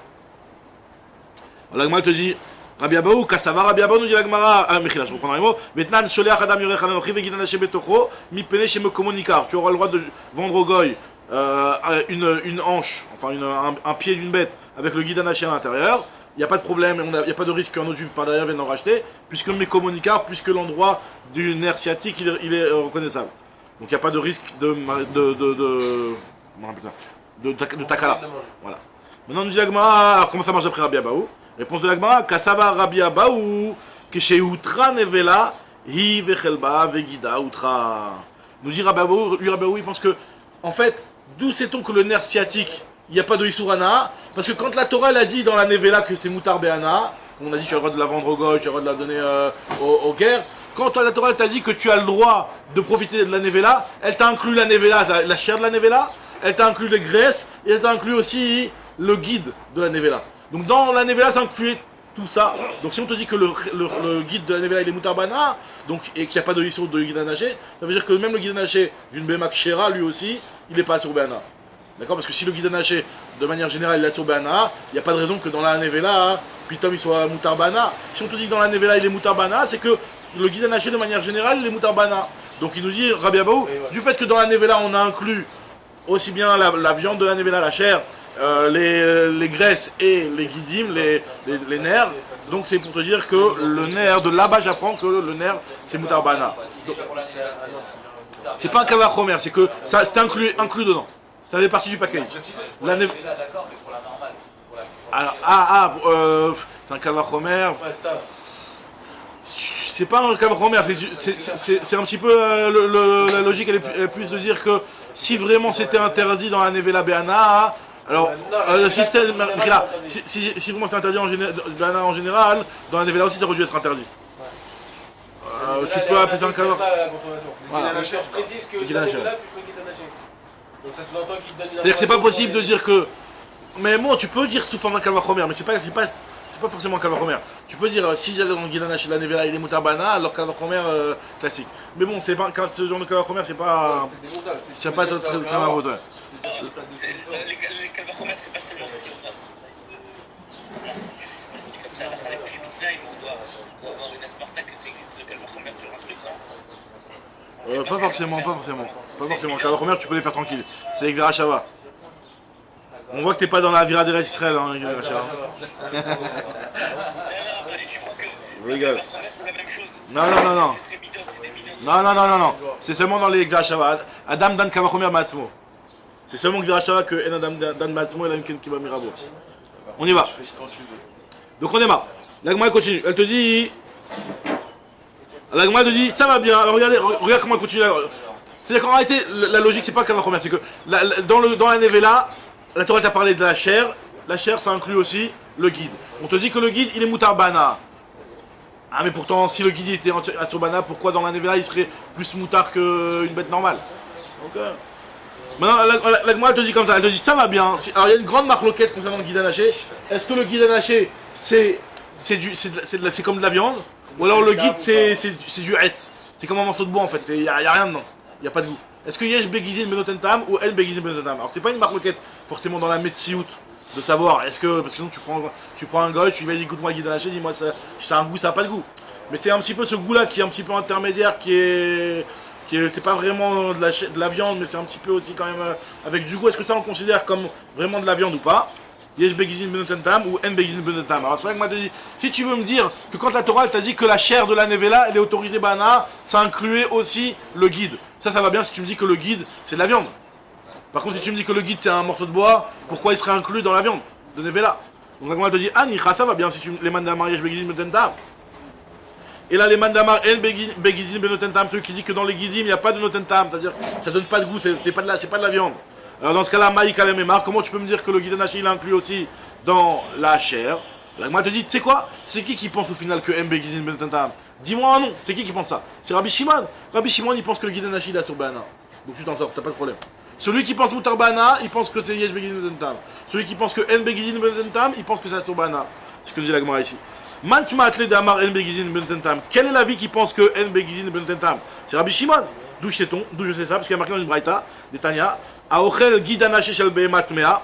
[SPEAKER 2] La Gemara te dit. Rabbi Abaou, Kassava, Rabbi Abaou nous dit la Gemara, Mechila, je reprends les mots. Vetnan, Sholeach Adam Yorech Lanochi Veginaché Betocho, Mipene Sheme Komonikar. Tu auras le droit de vendre au goy une hanche, enfin un pied d'une bête avec le guidanaché à l'intérieur. Il n'y a pas de problème, il n'y a pas de risque qu'un autre juif par derrière vienne en racheter, puisque le Komonikar, puisque l'endroit du nerf sciatique, il est reconnaissable. Donc il n'y a pas de risque de takala. Voilà. Maintenant, nous dit la Gemara, alors comment ça marche après Rabbi Abaou? Réponse de la Gemara, Kassava Rabbi Abaou, Kesheutra Nevela, Hi Vechelba Vegida Utra. Nous dit Rabbi Abaou, il pense que, en fait, d'où sait-on que le nerf sciatique, il n'y a pas de Isurana? Parce que quand la Torah elle a dit dans la Nevela que c'est Moutar Be'ana, comme on a dit, tu as le droit de la vendre au goy, tu as le droit de la donner aux guerres. Quand la Torah t'a dit que tu as le droit de profiter de la Nevela, elle t'a inclus la Nevela, la chair de la Nevela, elle t'a inclus les graisses, et elle t'a inclus aussi le guide de la Nevela. Donc dans la Nevela, ça inclut tout ça. Donc si on te dit que le guide de la Nevela il est Moutar Bana, donc, et qu'il n'y a pas de l'issue de guidanaché, ça veut dire que même le guidanaché d'une Bemak Shera, lui aussi, il n'est pas sur Bana. D'accord? Parce que si le guidanaché, de manière générale, il est sur Bana, il n'y a pas de raison que dans la Nevela, Pitom il soit Moutar Bana. Si on te dit que dans la Nevela il est Moutar Bana, c'est que le guidanaché de manière générale, il est Moutar Bana. Donc il nous dit, Rabbi Abaou, du fait que dans la Nevela on a inclus aussi bien la viande de la Nevela, la chair, les graisses et les guidim, les nerfs. Donc c'est pour te dire que le nerf, de là-bas j'apprends que le nerf c'est Moutar Bana. C'est pas un kavar chomer, c'est que ça c'est inclus dedans. Ça fait partie du package. La d'accord, mais pour la normale. C'est un kavar chomer. C'est pas un kavar chomer, c'est un petit peu la logique elle est plus de dire que si vraiment c'était interdit dans la Nevela Be'ana, alors le système, si vraiment c'était interdit en général, dans la Nevela aussi ça aurait dû être interdit. Tu peux appeler ça un kavar.
[SPEAKER 4] Je précise que dans la Nevela, tu peux guidanaché. Donc ça sous-entend qu'il donne une.
[SPEAKER 2] C'est-à-dire que c'est pas possible de dire que Mais bon, tu peux dire sous forme d'un calvachomer, mais c'est pas forcément un calvachomer. Tu peux dire si j'allais dans le guidon chez la Nevela il est mutarbana, alors calvachomer classique. Mais bon, c'est pas ce genre de calvachomer, c'est pas. C'est pas très marrant.
[SPEAKER 7] Les calvachomer, c'est pas seulement si on a. Comme ça, à la Kouchibisnaïm, on doit avoir une asparta que ça existe le calvachomer sur un truc, non?
[SPEAKER 2] Pas forcément. Pas forcément. Calvachomer, tu peux les faire tranquille. C'est avec Vera Shava. On voit que t'es pas dans la vira des Israël, hein, Vera Shava.
[SPEAKER 7] Non, allez, je crois que
[SPEAKER 2] Je rigole.
[SPEAKER 7] c'est la même chose.
[SPEAKER 2] Non.
[SPEAKER 7] C'est très bidon, c'est des bidons.
[SPEAKER 2] Non. C'est seulement dans les Vera Shava. Adam Dan Calvachomer Matzmo. C'est seulement que Vera Shava que En Adam Dan Matzmo et la Mken Kiba Mirabo. On y va. Donc on démarre. L'Agma continue. Elle te dit. L'Agma te dit ça va bien. Alors regarde comment elle continue. C'est-à-dire qu'en réalité, la logique c'est pas Calvachomer, c'est que dans la Nevela, la Torah t'a parlé de la chair. La chair ça inclut aussi le guide. On te dit que le guide il est mutarbana. Ah mais pourtant si le guide était asurbana, pourquoi dans la Nevela il serait plus moutar qu'une bête normale? Donc, maintenant la Gemara elle te dit comme ça, elle te dit ça va bien. Alors il y a une grande marloquette concernant le guide anaché. Est-ce que le guide anaché c'est comme de la viande? Ou alors le guide c'est du hetz? C'est comme un morceau de bois en fait, il n'y a rien dedans, il n'y a pas de goût. Est-ce que yesh begizin benotentam ou el begizin benotentam? Alors c'est pas une marloquette forcément dans la metsiout de savoir, est-ce que, parce que sinon tu prends un goy, tu lui dis écoute-moi guide anaché, dis-moi si ça a un goût, ça n'a pas de goût. Mais c'est un petit peu ce goût-là qui est un petit peu intermédiaire, c'est pas vraiment de la viande, mais c'est un petit peu aussi quand même avec du goût. Est-ce que ça on considère comme vraiment de la viande ou pas? Yesh begizin benotentam ou en begizin benotentam. Alors c'est vrai que moi je te dis, si tu veux me dire que quand la Torah elle t'a dit que la chair de la Nevela elle est autorisée bana, ça incluait aussi le guide. Ça va bien si tu me dis que le guide c'est de la viande. Par contre si tu me dis que le guide c'est un morceau de bois, pourquoi il serait inclus dans la viande de Nevela? Donc la Gemara te dit, ah Nicha, ça va bien si tu les mandamar yesh begizin benotentam. Et là les mandamar en begizin benotentam, celui qui dit que dans les guidim il n'y a pas de notentam, c'est-à-dire ça donne pas de goût, c'est pas de la viande. Alors dans ce cas-là, Maïk Alememar, comment tu peux me dire que le guide anaché il inclut aussi dans la chair? La Gemara te dit, tu sais quoi? C'est qui pense au final que M begizin benotentam? Dis-moi un nom, c'est qui pense ça? C'est Rabbi Shimon. Rabbi Shimon il pense que le guide anaché il a sur Bana. Donc tu t'en sors, t'as pas de problème. Celui qui pense Moutar Bana, il pense que c'est Yesh begizin benotentam. Celui qui pense que N begizin benotentam, il pense que c'est sur Bana. C'est ce que dit la Gemara ici. Man tu m'as attelé d'Amar N begizin benotentam. Quel est l'avis qui pense que N begizin benotentam? C'est Rabbi Shimon. D'où je sais ça? Parce qu'il y a marqué dans une braïta, des Tanya. Aochel guide anaché shel behemat mea.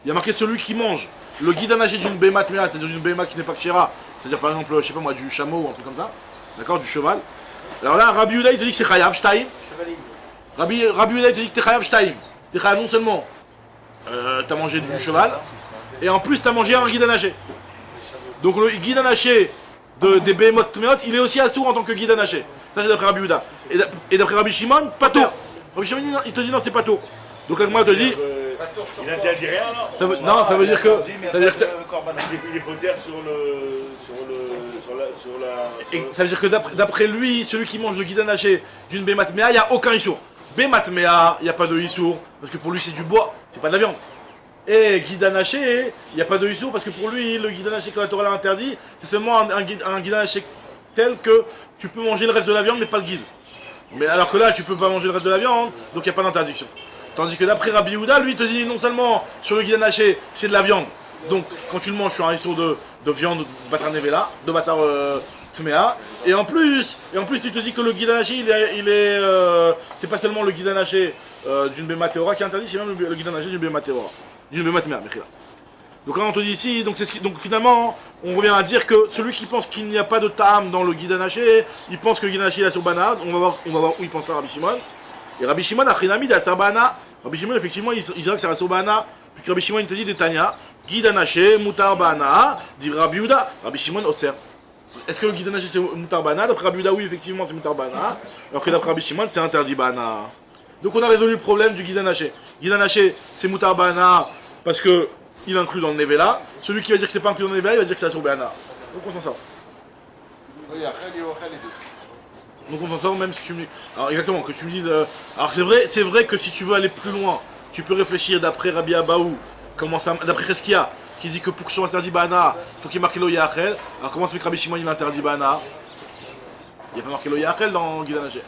[SPEAKER 2] Il y a marqué celui qui mange le guide anaché d'une behemat mea, c'est-à-dire d'une behema qui n'est pas kshera, c'est-à-dire par exemple, je sais pas moi, du chameau ou un truc comme ça, d'accord, du cheval. Alors là, Rabbi Yehuda il te dit que c'est chayav shtaim. Rabbi Yehuda il te dit que t'es chayav shtaim. T'es chayav non seulement t'as mangé du cheval, et en plus t'as mangé un guide anaché. Donc le guide anaché des behemot meot, il est aussi assourd en tant que guide anaché. Ça c'est d'après Rabbi Yehuda. Et d'après Rabbi Shimon, pas tôt. Rabbi Shimon il te dit non c'est pas tôt. Donc la Gemara te dit.
[SPEAKER 3] Il n'interdit rien là?
[SPEAKER 2] Non, ça veut dire que.
[SPEAKER 3] Il est poter sur la.
[SPEAKER 2] Ça veut dire que d'après lui, celui qui mange le guide anaché d'une behemat mea, il n'y a aucun issour. Behemat mea, il n'y a pas de issour, parce que pour lui c'est du bois, c'est pas de la viande. Et guide anaché, il n'y a pas de issour, parce que pour lui, le guide anaché que la Torah l'a interdit, c'est seulement un guide anaché tel que tu peux manger le reste de la viande, mais pas le guide. Mais alors que là, tu peux pas manger le reste de la viande, donc il n'y a pas d'interdiction. Tandis que d'après Rabbi Yehuda, lui, il te dit non seulement sur le guide anaché, c'est de la viande. Donc quand tu le manges sur un issour de viande, Batar Nevela, de Bassar Tmea. Et en plus, tu te dis que le guide anaché, c'est pas seulement le guide anaché d'une Bema Teora qui est interdit, c'est même le guide anaché d'une Bema Teora. D'une Bema Tmea, Mechila. Donc là on te dit ici, donc finalement, on revient à dire que celui qui pense qu'il n'y a pas de ta'am dans le guide anaché, il pense que le guide anaché il a sur Bana. On va voir où il pense à Rabbi Shimon. Et Rabbi Shimon a Chinamid à Sabana. Rabbi Shimon effectivement il dirait que c'est la Sobana. Puis Rabbi Shimon il te dit des Tanya, guide anaché, Moutar Bana, dit Rabbi Yehuda. Rabbi Shimon Oser. Est-ce que le guide anaché c'est Moutar Bana? D'après Rabbi Yehuda oui effectivement c'est Moutar Bana. Alors que d'après Rabbi Shimon c'est interdit Bana. Donc on a résolu le problème du guide anaché. Guide anaché c'est Moutar Bana parce que il inclut dans le Nevela. Celui qui va dire que c'est pas inclus dans le Nevela, il va dire que c'est la Sobana. Donc on s'en sort. Donc on s'en sort même si tu me dis. Alors exactement, que tu me dises. Alors c'est vrai que si tu veux aller plus loin, tu peux réfléchir d'après Rabbi Abaou, d'après Cheskia, qui dit que pour que ce soit interdit Bana, il faut qu'il marque lo Yachel. Alors comment se fait que Rabbi Shimon il interdit Bana? Il n'y a pas marqué lo Yachel dans Guide anaché.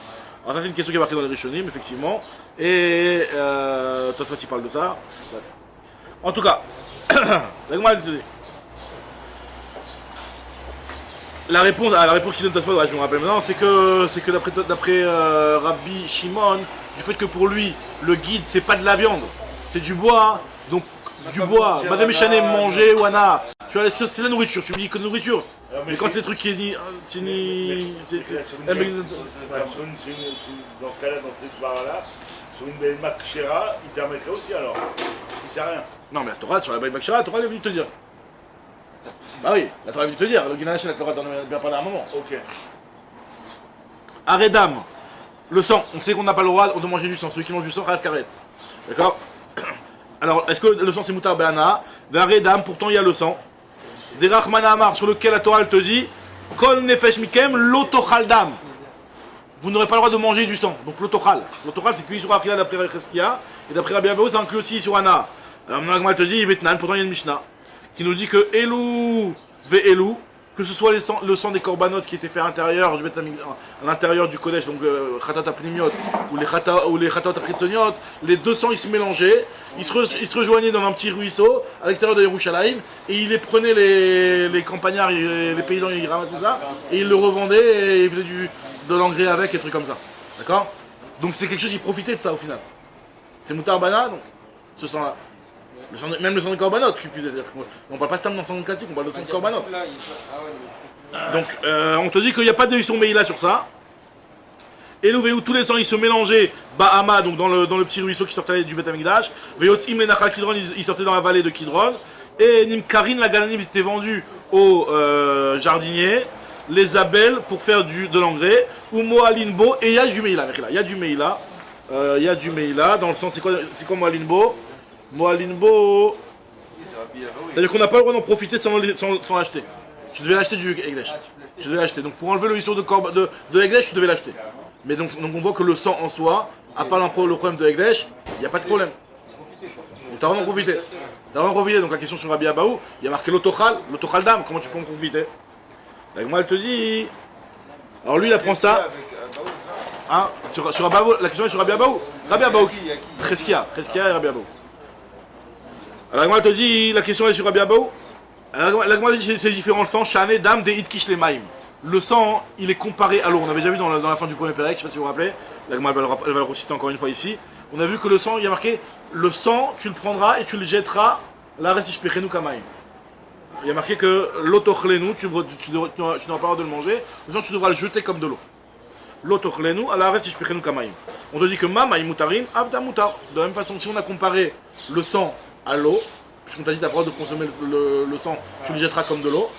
[SPEAKER 2] Alors ça c'est une question qui est marquée dans les Rishonim, effectivement. Et Tosfot il parle de ça. En tout cas, la réponse qui donne Tosfot, je me rappelle maintenant, c'est que d'après Rabbi Shimon, du fait que pour lui, le guide, c'est pas de la viande, c'est du bois, donc du bois, Madame Méchané, manger, Wana, tu vois, c'est la nourriture, tu me dis que de nourriture. Mais quand c'est des trucs qui est dit,
[SPEAKER 3] dans ce cas-là, dans cette barre-là, sur une belle Makshera, il permettrait aussi alors. Parce qu'il sait rien.
[SPEAKER 2] Non, mais la Torah, sur la Baï Bakshara, la Torah est venue te dire. Ah oui, la Torah est venue te dire, le Guinanach, la Torah t'en a bien parlé à un moment.
[SPEAKER 3] Ok.
[SPEAKER 2] Aredam, le sang, on sait qu'on n'a pas le droit de manger du sang, celui qui mange du sang, Khalat Karet. D'accord? Alors, est-ce que le sang c'est Moutar Be'ana? Aredam, pourtant il y a le sang. Des Rachmana Amar, sur lequel la Torah elle te dit, Kol Nefesh Mikem, Lotochal Dam. Vous n'aurez pas le droit de manger du sang. Donc l'Otochal. L'Otochal c'est cuit sur Akhila d'après Cheskia, et d'après Rabbi Abaou, c'est inclus aussi sur Anna. Alors, elle te dit, Vetnan, pourtant il y a une Mishnah, qui nous dit que Elou Ve'elou, que ce soit le sang des korbanot qui était fait à l'intérieur du Kodesh, donc Khatat Apnimiot ou les Khatat Apritzoniot, les deux sangs ils se mélangeaient, ils se rejoignaient dans un petit ruisseau à l'extérieur de Yerushalayim, et ils les prenaient les campagnards, les paysans, ils ramassaient ça, et ils le revendaient et ils faisaient de l'engrais avec et des trucs comme ça. D'accord? Donc c'était quelque chose qui profitait de ça au final. C'est Moutar Bana, donc ce sang-là. Même le sang de korbanot, qui puisse dire. On parle pas seulement de sang classique, on parle de sang de korbanot. Donc, on te dit qu'il n'y a pas de Yisson Meïla sur ça. Et nous, où tous les sangs ils se mélangeaient, Bahama, donc dans le petit ruisseau qui sortait du Beth Amikdash. Veyotzim les Nachal Kidron, ils sortaient dans la vallée de Kidron. Et Nimkarin, la Galanim, c'était vendu aux jardiniers, les abels pour faire de l'engrais. Ou Moalinbo, et il y a du Meïla. Il y a du Meïla. Il y a du Meïla, dans le sens, c'est quoi Moalinbo? Moalinbo, c'est-à-dire qu'on n'a pas le droit d'en profiter sans l'acheter. Tu devais l'acheter du Eglesh. Tu devais l'acheter. Donc pour enlever le histoire de Eglesh, tu devais l'acheter. Mais donc on voit que le sang en soi, à part le problème de Eglesh, il n'y a pas de problème. Donc tu as vraiment profité. Tu as vraiment profité. Donc la question sur Rabbi Abaou, il y a marqué l'Otochal Dam, comment tu peux en profiter? Moi elle te dit. Alors lui il apprend ça. Hein, sur Abaou, la question est sur Rabbi Abaou. Rabbi Abaou. Cheskia et Rabbi Abaou. Alors la Gemara te dit, la question est sur Rabbi Abaou. La Gemara dit c'est différent le sang, Shane, Dam, de Itkish les Maïm. Le sang, il est comparé à l'eau. On avait déjà vu dans la fin du premier Pérec, je ne sais pas si vous vous rappelez. La Gemara elle va le reciter encore une fois ici. On a vu que le sang, il y a marqué, le sang, tu le prendras et tu le jetteras, la reste ishpechenu kamaïm. Il y a marqué que l'otochlenu, tu n'auras pas le droit de le manger, le sang, tu devras le jeter comme de l'eau. L'otochlenu, à la reste ishpechenu kamaïm. On te dit que ma maïm mutarim, avda mutar. De la même façon, si on a comparé le sang à l'eau, puisqu'on t'a dit t'as le droit de consommer le sang, tu le jetteras comme de l'eau.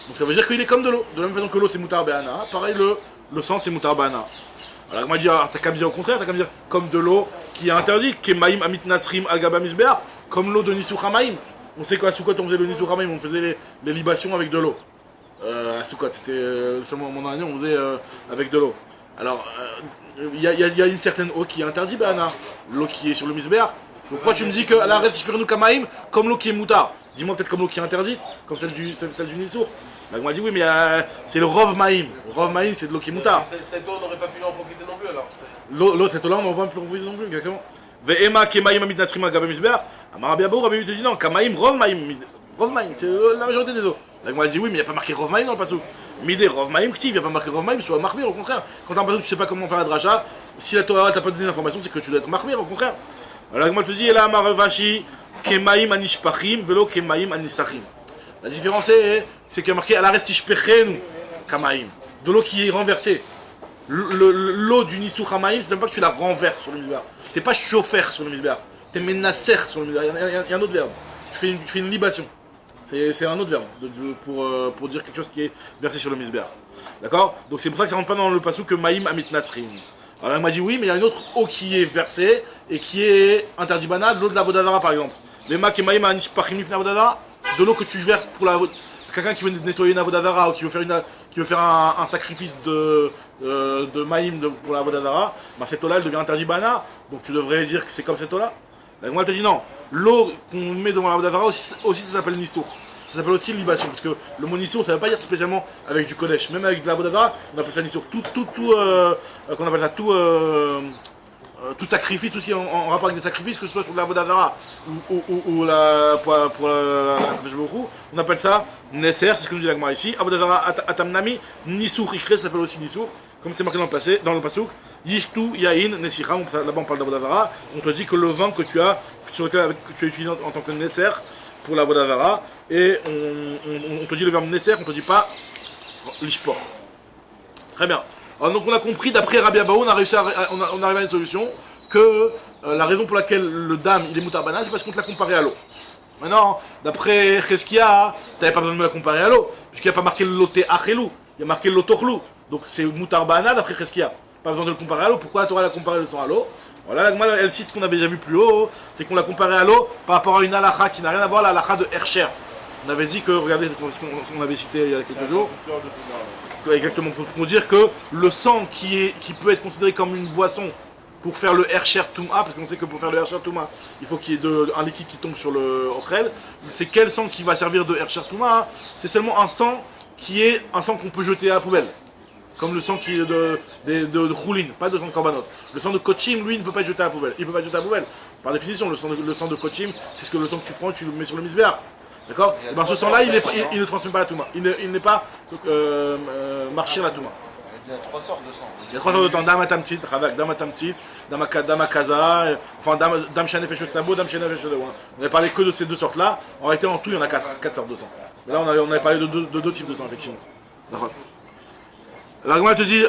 [SPEAKER 2] Donc ça veut dire qu'il est comme de l'eau. De la même façon que l'eau c'est Moutar Be'ana, pareil le sang c'est Moutar Be'ana. Alors on m'a dit, t'as qu'à me dire au contraire, t'as qu'à me dire comme de l'eau qui est interdit, qui est Maïm Amit Nasrim Al Gaba Misber, comme l'eau de Nisuch HaMaïm. On sait qu'à Soukot on faisait le Nisuch HaMaïm, on faisait les libations avec de l'eau. À Soukot, c'était le seul moment dans l'année on faisait avec de l'eau. Alors il y a une certaine eau qui est interdite Be'ana, l'eau qui est sur le Misber. Pourquoi tu me dis que la arrête Ishpernu Kamaïm comme l'eau qui est Moutar? Dis-moi peut-être comme l'eau qui est interdite, comme celle du Nissour. On m'a dit oui mais c'est le Rov Maïm. Rov Maïm c'est de l'eau qui est Moutar.
[SPEAKER 4] Cette eau n'aurait pas pu en profiter non plus alors.
[SPEAKER 2] L'eau cette eau là on n'aurait pas pu en profiter non plus exactement. Ve'ema Kemaïm Amit Nasrim Al Gabé Misber. Amar Rabbi Abaou, Rabbi te dit non, Kamaïm Rov Maïm. Rov Maïm c'est la majorité des eaux. On m'a dit oui mais il n'y a pas marqué Rov Maïm dans le passou. Midé Rov Maïm Ktiv, il n'y a pas marqué Rov Maïm, soit Marmir au contraire. Quand t'as un passou tu sais pas comment faire la dracha, si la Torah t'a pas donné l'information c'est que tu dois être Marmir au contraire. Alors moi je te dis, là, Maravashi, Kemaim Anishpachim, Velo Kemaim Anisachim. La différence c'est qu'il y a marqué à l'arrêt Tishpechenu Kamaim, de l'eau qui est renversée. L'eau du Nisou Kamaim, c'est même pas que tu la renverses sur le misber. T'es pas chauffeur sur le misber, t'es menasser sur le misber. Il y a un autre verbe. Tu fais une libation. C'est un autre verbe pour dire quelque chose qui est versé sur le misber. D'accord? Donc c'est pour ça que ça rentre pas dans le passou que Maïm Amit Nasrim. Alors elle m'a dit oui, mais il y a une autre eau qui est versée et qui est interdit banal, l'eau de la Vodavara par exemple. Les maïm de l'eau que tu verses pour quelqu'un qui veut nettoyer une Vodavara ou qui veut faire un sacrifice de maïm pour la Vodavara, bah cette eau-là elle devient interdit banal, donc tu devrais dire que c'est comme cette eau-là. Moi elle te dit non, l'eau qu'on met devant la Vodavara aussi ça s'appelle Nissour. Ça s'appelle aussi libation, parce que le mot Nissour, ça ne veut pas dire spécialement avec du Kodesh. Même avec de la Vodavara, on appelle ça Nissour. Qu'on appelle ça toute de sacrifice aussi en rapport avec des sacrifices, que ce soit sur la Vodazara ou la, pour la on appelle ça Neser, c'est ce que nous dit l'Agmara ici. Avodazara Atamnami, Nisour Ikre, ça s'appelle aussi Nisour, comme c'est marqué dans le Pasuk. Yishtu Yain Nesicha, là-bas on parle d'Avodazara, on te dit que le vin que tu as, sur lequel tu as utilisé en tant que Neser pour la Vodazara, et on te dit le verbe Neser, on te dit pas Lishpor. Très bien. Alors, donc on a compris, d'après Rabbi Abaou, on arrive à une solution, que la raison pour laquelle le dam il est mutarbana, c'est parce qu'on te l'a comparé à l'eau. Maintenant, d'après Cheskia, tu n'avais pas besoin de me la comparer à l'eau, puisqu'il n'y a pas marqué l'oté achelou, il y a marqué l'otochlou. Donc c'est mutarbana d'après Cheskia. Pas besoin de le comparer à l'eau. Pourquoi la Torah l'a comparé le sang à l'eau? Voilà, elle cite ce qu'on avait déjà vu plus haut, c'est qu'on l'a comparé à l'eau par rapport à une halakha qui n'a rien à voir, la halakha de Hersher. On avait dit que, regardez ce qu'on avait cité il y a quelques jours. Exactement, pour dire que le sang qui peut être considéré comme une boisson pour faire le Hersher Touma, parce qu'on sait que pour faire le Hersher Touma, il faut qu'il y ait un liquide qui tombe sur le Ochrel. C'est quel sang qui va servir de Hersher Touma? C'est seulement un sang qui est un sang qu'on peut jeter à la poubelle. Comme le sang qui est de Choulin, pas de sang de Korbanot. Le sang de Kochim, lui, il ne peut pas être jeté à la poubelle. Il ne peut pas être jeté à la poubelle. Par définition, le sang de Kochim, c'est ce que le sang que tu prends, tu le mets sur le misbéach. D'accord? Et ben ce sang-là, il ne transmet pas la Touma. Il n'est pas marcher la Touma.
[SPEAKER 1] Il y a 3 sortes de sang.
[SPEAKER 2] Il y a 3 sortes de sang. Dam Atamtsit, Ravak, Dam Atamtsit, Dam Akaza, enfin Dam Shanef et Shetsabo, Dam Shanef et Shetsabo. On avait parlé que de ces 2 sortes-là. En réalité, en tout, il y en a 4 sortes de sang. Mais là, on avait parlé de 2 types de sang, effectivement. D'accord. L'Agma te dit,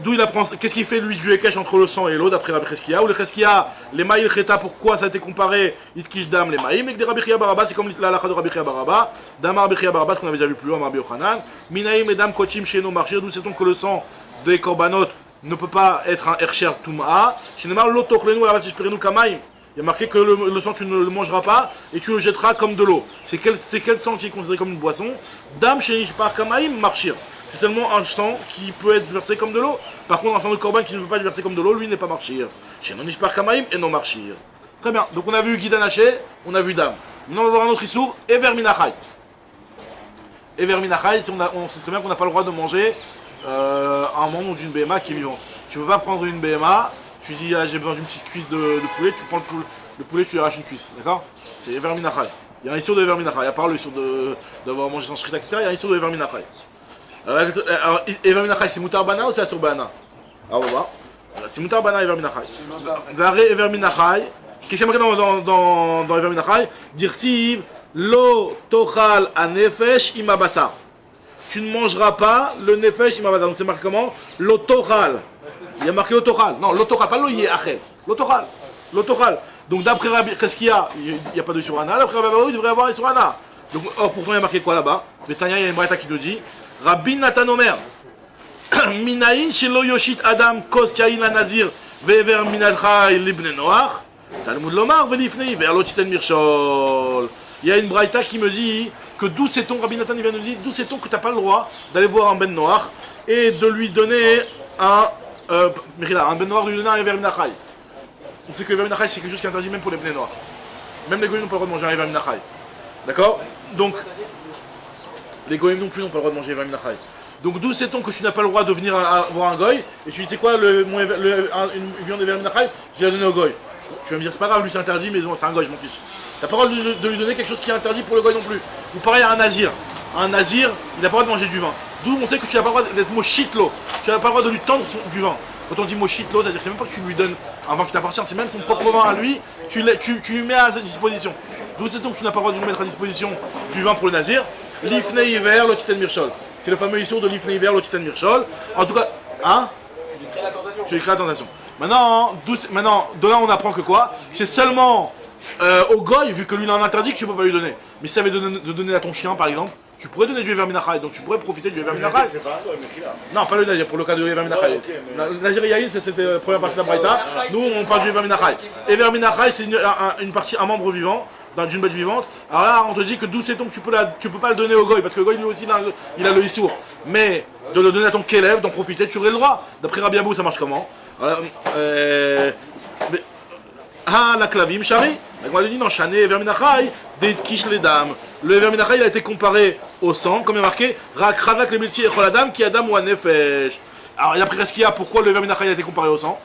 [SPEAKER 2] d'où il apprend, qu'est-ce qu'il fait lui du Ekech entre le sang et l'eau, d'après Rabbi Cheskia, ou le Cheskia, les Maïl Cheta, pourquoi ça a été comparé, Itkish Dam, les Maïm, et que des Rabbi Chia Baraba, c'est comme la halakha de Rabbi Chia Baraba, Dam Rabbi Chia Baraba, ce qu'on avait déjà vu plus haut, Rabbi Yochanan, Minaïm et Dam Kochim chez nos marchés, d'où sait-on que le sang des Korbanot ne peut pas être un Hersher Touma, chez Nemar, l'Otochlenu, la Vatishperenu Kamaïm. Il y a marqué que le sang tu ne le mangeras pas et tu le jetteras comme de l'eau. C'est quel sang qui est considéré comme une boisson? Dam Shenishpar Kamaïm Marchir. C'est seulement un sang qui peut être versé comme de l'eau. Par contre, un sang de korban qui ne peut pas être versé comme de l'eau, lui n'est pas marchir. Chez Nonishpar Kamaïm et non marchir. Très bien. Donc on a vu Guidanaché, on a vu Dam. Maintenant on va voir un autre issour, Ever Minachai. Ever Minachai, on sait très bien qu'on n'a pas le droit de manger un membre d'une BMA qui est vivante. Tu ne peux pas prendre une BMA, tu dis ah, j'ai besoin d'une petite cuisse de poulet, tu prends le poulet, tu lui arraches une cuisse. D'accord? C'est Ever Minachai. Il y a un issour de Ever Minachai. À part le issour d'avoir mangé sans shrita, etc., il y a un issour de Ever Minachai. Alors, Ever Minachai, c'est Mutarbana ou c'est Asur Bana? Alors, on va voir. C'est Mutarbana Ever Minachai. Vare Ever Minachai. Qu'est-ce qu'il y a marqué dans Ever Minachai? Dirtiv, Lo Tochal Anefesh Imabasa. Tu ne mangeras pas le Nefesh Imabasa. Donc c'est marqué comment? Lo Tochal. Il y a marqué Lo Tochal. Non, Lo Tochal, pas Lo Yeachel. Lo Tochal. Lo Tochal. Donc d'après Rabbi, qu'est-ce qu'il y a? Il n'y a pas de Surana. D'après Rabbi, il devrait y avoir un Surana. Donc, pourtant il y a marqué quoi là-bas? Betania, il y a une braïta qui nous dit Rabbi Nathan Omer Minaïn Shelo Yoshit Adam Kos Yain Anazir Vever Minachai Libne Noach Talmud Lomar Velifnei Verlochiten Mirchol. Il y a une braïta qui me dit que d'où sait-on, Rabbi Nathan il vient nous dire, d'où sait-on que tu n'as pas le droit d'aller voir un Ben Noach et de lui donner un Ben Noach, de lui donner un Ever Minachai. On sait que Ever Minachai c'est quelque chose qui est interdit même pour les Ben Noach. Même les goyim n'ont pas le droit de manger un Ever Minachai. D'accord? Donc, les goyim non plus n'ont pas le droit de manger Ever Minachai. Donc d'où sait-on que tu n'as pas le droit de venir voir un goy et tu dis c'est quoi une viande d'Ever Minachai, je vais la donner au goy. Tu vas me dire c'est pas grave, lui c'est interdit mais c'est un goy, je m'en fiche. T'as pas le droit de lui donner quelque chose qui est interdit pour le goy non plus. Ou pareil à un nazir. Un nazir, il n'a pas le droit de manger du vin. D'où on sait que tu n'as pas le droit d'être mochitlo. Tu n'as pas le droit de lui tendre du vin. Quand on dit mochitlo, c'est-à-dire que c'est même pas que tu lui donnes un vin qui t'appartient, c'est même son propre vin à lui, tu lui mets à sa disposition. D'où sait-on que tu n'as pas le droit de lui mettre à disposition du vin pour le nazir? L'ifnei hiver, le titan mirchol. C'est le fameux issue de l'ifnei hiver, le titan mirchol. En tout cas, hein? Tu lui crées la tentation. Maintenant, de là on apprend que quoi? C'est seulement au goy, vu que lui il en a interdit, que tu ne peux pas lui donner. Mais si ça avait de donner à ton chien par exemple, tu pourrais donner du Ever Minachai, donc tu pourrais profiter du Ever Minachai.
[SPEAKER 3] C'est pas un goy, mais qui là?
[SPEAKER 2] Non, pas le nazir, pour le cas de Ever Minachai.
[SPEAKER 3] Ouais, okay, mais...
[SPEAKER 2] Le nazir Yahin, c'était la première partie de la Braïta. Nous, on parle du Ever Minachai. Ever Minachai, c'est une partie, un membre vivant, d'une bête vivante. Alors là, on te dit que d'où c'est donc tu peux pas le donner au goy, parce que le goy lui aussi il a le issour. Mais de le donner à ton kélev, d'en profiter, tu aurais le droit. D'après Rabbi Abou, ça marche comment? Ah, la clavim, chari. On lui dit non, chané, Ever Minachai, des kish les dames. Le Ever Minachai, il a été comparé au sang, comme il y a marqué, Rak Ravak le Milti et Choladam, qui Adam ou Anefesh. Alors, il y a après ce qu'il y a, pourquoi le Ever Minachai a été comparé au sang?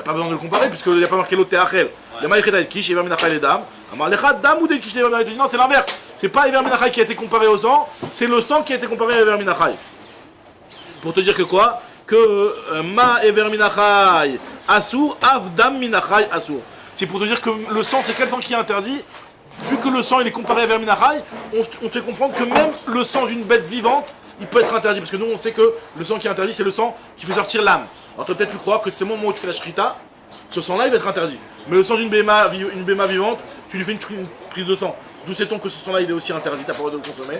[SPEAKER 2] Pas besoin de le comparer, puisqu'il n'y a pas marqué l'autre Teachel. Il y a Maïchet Kish, Ever Minachai et Dam. Amar Lecha Dam ou des Kish, Ever Minachai. Non, c'est l'inverse. C'est pas Ever Minachai qui a été comparé au sang, c'est le sang qui a été comparé à Ever Minachai. Pour te dire que quoi? Que Ma Ever Minachai Asur, Av Dam Minachai Asur. C'est pour te dire que le sang, c'est quel sang qui est interdit? Vu que le sang il est comparé à Ever Minachai, on te fait comprendre que même le sang d'une bête vivante, il peut être interdit. Parce que nous, on sait que le sang qui est interdit, c'est le sang qui fait sortir l'âme. Alors, tu as peut-être pu croire que c'est le moment où tu fais la shrita, ce sang-là, il va être interdit. Mais le sang d'une béma vivante, tu lui fais une prise de sang. D'où sait-on que ce sang-là, il est aussi interdit, t'as pas le droit de le consommer.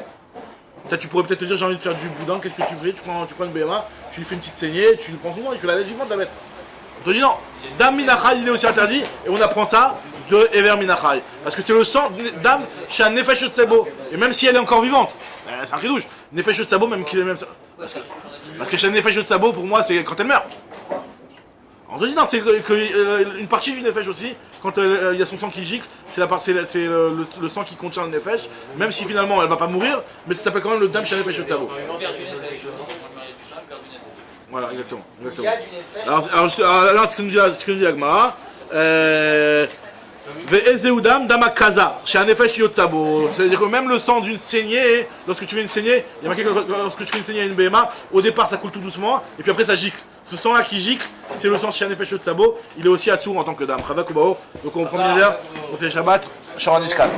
[SPEAKER 2] Tu pourrais peut-être te dire, j'ai envie de faire du boudin, qu'est-ce que tu fais? Tu prends une béma, tu lui fais une petite saignée, tu lui prends souvent, il fait la laisse vivante, ça va être. On te dit non, Dam Minachai, il est aussi interdit, et on apprend ça de Ever Minachai. Parce que c'est le sang d'âme chez un Nefesh Tsabo. Et même si elle est encore vivante, c'est un kidouche. Nefesh Tsabo, même qu'il est même. Parce que chez un Nefesh Tsabo, pour moi, c'est quand elle meurt. On te dit non, c'est une partie du Nefesh aussi, quand il y a son sang qui gicle, c'est le sang qui contient le Nefesh, même si finalement elle va pas mourir, mais ça s'appelle quand même le Dam chez un Nefesh Tsabo. Voilà, exactement.
[SPEAKER 5] Il y a du Nefesh.
[SPEAKER 2] Alors, ce que nous dit Agmara, Ve'ezeudam damakaza, chez un Nefesh yotzabo. C'est-à-dire que même le sang d'une saignée, lorsque tu fais une saignée, il y a marqué que lorsque tu fais une saignée à une BMA, au départ ça coule tout doucement, et puis après ça gicle. Ce sang-là qui gicle, c'est le sang chez un Nefesh yotzabo, il est aussi assourd en tant que dame. Donc on prend bien l'air, on fait Shabbat, Shoran Iskal.